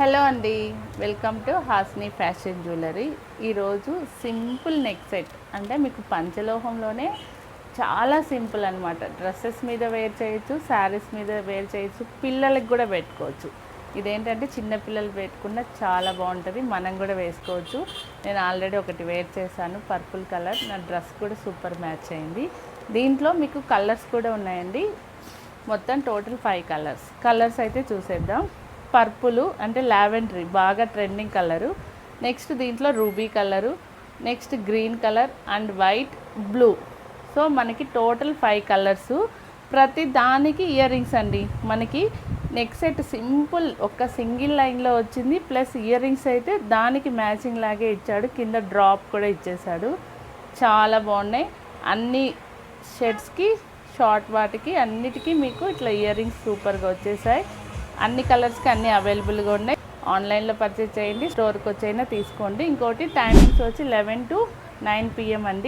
Hello అండి, welcome to Hasni fashion jewellery. ఈరోజు simple neck set అంటే మీకు పంచలోహంలోనే చాలా సింపుల్ అనమాట. డ్రెస్సెస్ మీద వేర్ చేయొచ్చు, శారీస్ మీద వేర్ చేయొచ్చు, పిల్లలకి కూడా పెట్టుకోవచ్చు. ఇదేంటంటే చిన్నపిల్లలు పెట్టుకున్న చాలా బాగుంటుంది, మనం కూడా వేసుకోవచ్చు. నేను ఆల్రెడీ ఒకటి వేర్ చేశాను, పర్పుల్ కలర్. నా డ్రెస్ కూడా సూపర్ మ్యాచ్ అయింది. దీంట్లో మీకు కలర్స్ కూడా ఉన్నాయండి. మొత్తం టోటల్ 5 కలర్స్ అయితే చూసేద్దాం. పర్పుల్ అంటే లావెండరీ బాగా ట్రెండింగ్ కలరు. నెక్స్ట్ దీంట్లో ruby colour, next green colour and white, blue. So మనకి టోటల్ 5 కలర్స్. ప్రతి దానికి ఇయర్ రింగ్స్ అండి. మనకి నెక్ సెట్ సింపుల్ ఒక సింగిల్ లైన్లో వచ్చింది, ప్లస్ ఇయర్ రింగ్స్ అయితే దానికి మ్యాచింగ్ లాగే ఇచ్చాడు. కింద డ్రాప్ కూడా ఇచ్చేసాడు. చాలా బాగున్నాయి. అన్ని షర్ట్స్కి, షార్ట్ వాటికి అన్నిటికీ మీకు ఇట్లా ఇయర్ రింగ్స్ సూపర్గా వచ్చేసాయి. అన్ని కలర్స్కి అన్నీ అవైలబుల్గా ఉన్నాయి. ఆన్లైన్లో పర్చేజ్ చేయండి, స్టోర్కి వచ్చైనా తీసుకోండి. ఇంకోటి టైమింగ్స్ వచ్చి 11 to 9 PM అండి.